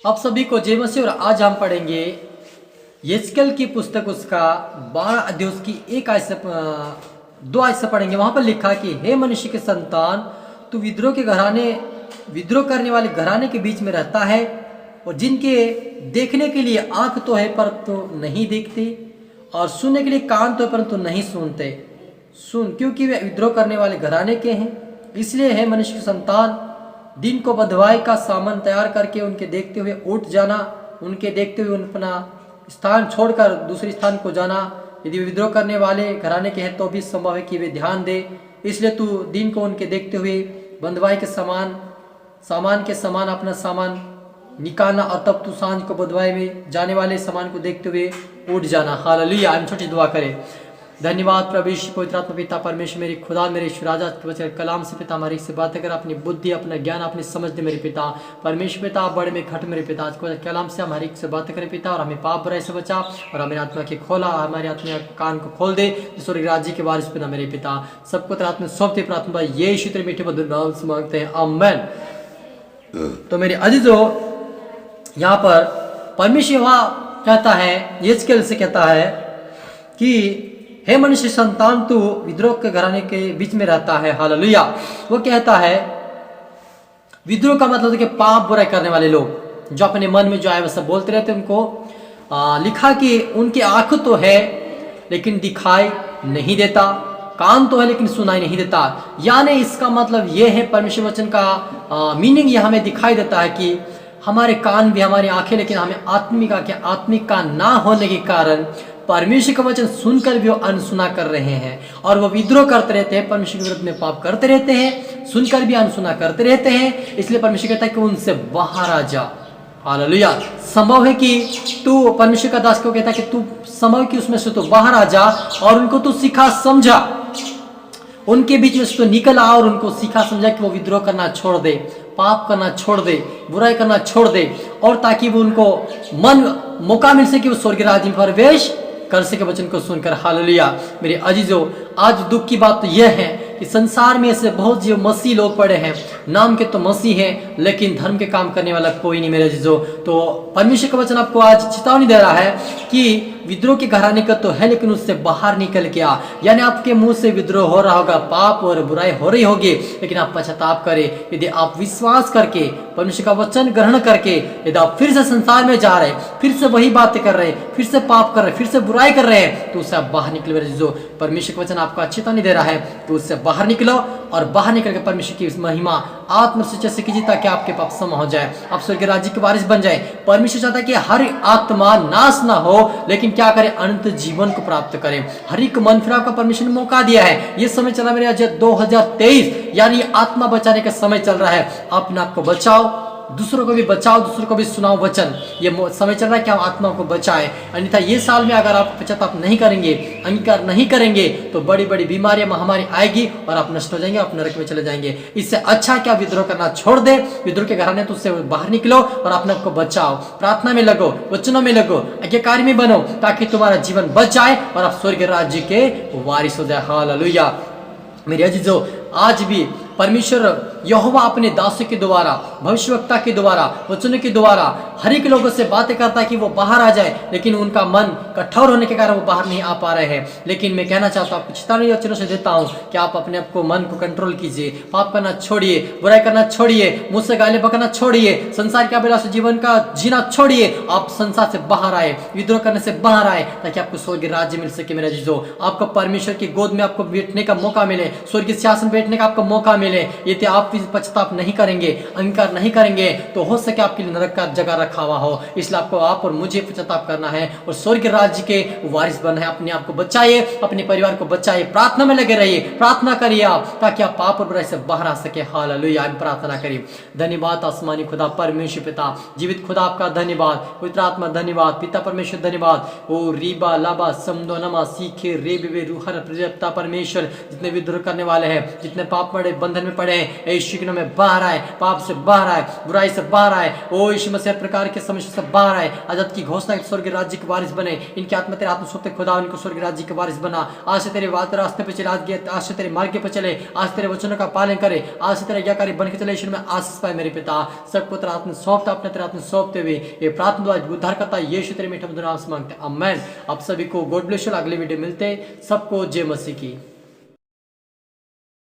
आप सभी को जय मसीह। और आज हम पढ़ेंगे यहेजकेल की पुस्तक उसका 12 अध्याय उसकी एक आयत से 2 आयत से पढ़ेंगे। वहां पर लिखा कि हे मनुष्य के संतान, तू विद्रोह करने वाले घराने के बीच में रहता है, और जिनके देखने के लिए आंख तो है परंतु नहीं देखते, और सुनने के लिए कान तो है परंतु नहीं सुनते। सुन, क्योंकि वे विद्रोह करने वाले घराने के हैं। इसलिए है मनुष्य के संतान, दिन को बँधुआई का सामान तैयार करके उनके देखते हुए उठ जाना, उनके देखते हुए अपना स्थान छोड़कर दूसरे स्थान को जाना। यदि विद्रोह करने वाले घराने के हैं तो भी संभव है कि वे ध्यान दे। इसलिए तू दिन को उनके देखते हुए बँधुआई के सामान के समान अपना सामान निकालना, और तब तू सांझ को बँधुआई में जाने वाले सामान को देखते हुए उठ जाना। हालेलुया। हम छोटी दुआ करें। धन्यवाद प्रभु यीशु पवित्र आत्मा पिता परमेश्वर, मेरे खुदा मेरे ईश्वर राजा के कलाम से पिता हमारे से बातें कर, अपनी बुद्धि अपना ज्ञान अपनी समझ दे मेरे पिता परमेश्वर। पिता आप बड़े में घट मेरे पिता, आज कलाम से हमारे से बातें करें पिता, और हमें पाप बुराई से बचा, और हमारी आत्मा की खोला, हमारी आत्मा कान को खोल दे, स्वर्ग राज्य के वारिस पिता मेरे पिता। सबको तेरे हाथ में सौंपते प्रार्थना ये शीत्र मीठे मधुर नाम से मांगते हैं, आमीन। तो मेरे अजीजों, यहाँ पर परमेश्वर वहाँ कहता है, यहेजकेल से कहता है कि हे मनुष्य संतान, तू विद्रोह के घराने के बीच में रहता है। हालेलुया। वो कहता है, विद्रोह का मतलब है कि पाप बुराई करने वाले लोग जो अपने मन में जो आए वैसा बोलते रहते, उनको लिखा कि उनकी आंख तो है लेकिन दिखाई नहीं देता, कान तो है लेकिन सुनाई नहीं देता। यानी इसका मतलब ये है, परमेश्वर वचन का मीनिंग यह हमें दिखाई देता है कि हमारे कान भी हमारी आंखें, लेकिन हमें आत्मिक का ना होने के कारण परमेश्वर का वचन सुनकर भी वो अनसुना कर रहे हैं, और वो विद्रोह करते रहते हैं, परमेश्वर के विरुद्ध में पाप करते रहते हैं, सुनकर भी अनसुना करते रहते हैं। इसलिए परमेश्वर कहता है कि उनसे बाहर आ जा। हालेलुया। संभव है कि तू, परमेश्वर का दास को कहता है कि तू संभव कि उसमें से तो बाहर आ जा, और उनको तू सिखा समझा, उनके बीच में से तो निकल आ, और उनको सिखा समझा कि वो विद्रोह करना छोड़ दे, पाप करना छोड़ दे, बुराई करना छोड़ दे, और ताकि वो उनको मौका मिल सके वो स्वर्ग राज्य में प्रवेश कर सके वचन को सुनकर। हालेलुया। मेरे अजीजों, आज दुख की बात तो यह है कि संसार में ऐसे बहुत जो मसीह लोग पड़े हैं, नाम के तो मसीह हैं लेकिन धर्म के काम करने वाला कोई नहीं। मेरे अजीजों, तो परमेश्वर का वचन आपको आज चेतावनी दे रहा है कि विद्रोह के घराने का तो है, लेकिन उससे बाहर निकल के आ। यानी आपके मुंह से विद्रोह हो रहा होगा, पाप और बुराई हो रही होगी, लेकिन आप पश्चाताप करें। यदि आप विश्वास करके परमेश्वर का वचन ग्रहण करके यदि आप फिर से संसार में जा रहे, फिर से वही बातें कर रहे, फिर से पाप कर रहे, फिर से बुराई कर रहे हैं, तो उससे आप बाहर निकले। मेरे अजीजों, परमेश्वर का वचन आपको चेतावनी दे रहा है कि उससे बाहर निकलो, और बाहर निकल के परमेश्वर की महिमा आत्म से कीजिए, ताकि आपके पाप क्षमा हो जाए, आप स्वर्ग राज्य के वारिस बन जाए। परमेश्वर चाहता है कि हर आत्मा नाश ना हो, लेकिन क्या करे, अनंत जीवन को प्राप्त करें। हर एक मन फिराव का परमेश्वर ने मौका दिया है। ये समय चला मेरे 2023, यानी आत्मा बचाने का समय चल रहा है। अपने आप को बचाओ, दूसरों को भी बचाओ, दूसरों को भी सुनाओ वचन। ये समय चल रहा है कि हम आत्मा को बचाएं। अन्यथा ये साल में अगर आप पश्चाताप नहीं करेंगे, अंगीकार नहीं करेंगे, तो बड़ी बड़ी बीमारियां महामारी आएगी और आप नष्ट हो जाएंगे, आप नरक में चले जाएंगे। इससे अच्छा क्या विद्रोह करना छोड़ दे। विद्रोह के घराने तो उससे बाहर निकलो और अपने आप को बचाओ, प्रार्थना में लगो, वचनों में लगो, आज्ञाकारी में बनो, ताकि तुम्हारा जीवन बच जाए और आप स्वर्ग राज्य के वारिस हो जाए। हालेलुया। मेरे अजीजों, आज भी परमेश्वर यहोवा अपने दासों के द्वारा, भविष्यवक्ता के द्वारा, वचनों के द्वारा हर एक लोगों से बातें करता है कि वो बाहर आ जाए, लेकिन उनका मन कठोर होने के कारण वो बाहर नहीं आ पा रहे हैं। लेकिन मैं कहना चाहता हूँ, आपको चेतावनी वचनों से देता हूँ कि आप अपने आप को, मन को कंट्रोल कीजिए, पाप करना छोड़िए, बुराई करना छोड़िए, मुझसे गाली बकना छोड़िए, संसार के अभिलाष जीवन का जीना छोड़िए। आप संसार से बाहर आए, विद्रोह करने से बाहर आए, ताकि आपको स्वर्ग राज्य मिल सके। मेरे अजीजों, आपको परमेश्वर की गोद में आपको बैठने का मौका मिले, स्वर्ग सिंहासन बैठने का आपको मौका मिले। यदि आप पश्चाताप नहीं करेंगे, अंगीकार नहीं करेंगे, तो हो सके आपके लिए नरक का जगह रखा हुआ हो। इसलिए आपको, आप और मुझे पश्चाताप करना है और स्वर्ग राज्य के वारिस बनना है। अपने आप को बचाइए, अपने परिवार को बचाइए, प्रार्थना में लगे रहिए, प्रार्थना करिए आप, ताकि आप पाप और बुराई से बाहर आ सके। हालेलुया। प्रार्थना करिए। धन्यवाद आसमानी खुदा परमेश्वर पिता, जीवित खुदा आपका धन्यवाद, पवित्र आत्मा धन्यवाद, पिता परमेश्वर धन्यवाद। ओ रीबा लाबा समदो नमा सीखे रे बिबे रूहर प्रजप्ता परमेश्वर, जितने विद्रोह करने वाले हैं, जितने पाप बड़े बंधन में पड़े हैं, यीशु के नाम में बाहर आए, पाप से बाहर आए, बुराई से बाहर आए। ओ यीशु मसीह प्रकार के समस्या से बाहर आए, आजाद की घोषणा के स्वर्ग राज्य के वारिस बने। इनके आत्मा तेरे आत्मा सौंपते खुदा इनको स्वर्ग राज्य के वारिस बना। आज से तेरे रास्ते पे चले, आज से तेरे मार्ग पे चले, आज तेरे वचनों का पालन करे, आज से तेरे आज्ञाकारी बन के चले। यीशु में आशीष पाए मेरे पिता। सब पुत्र आत्मा सौंपता, अपने तेरे आत्मा सौंपते हुए ये प्रार्थना दुआ उद्धार करता यीशु तेरे मीठे मधुर नाम से मांगते हैं, आमेन। आप सभी को गॉड ब्लेस यू। अगले वीडियो मिलते, सबको जय मसीह की।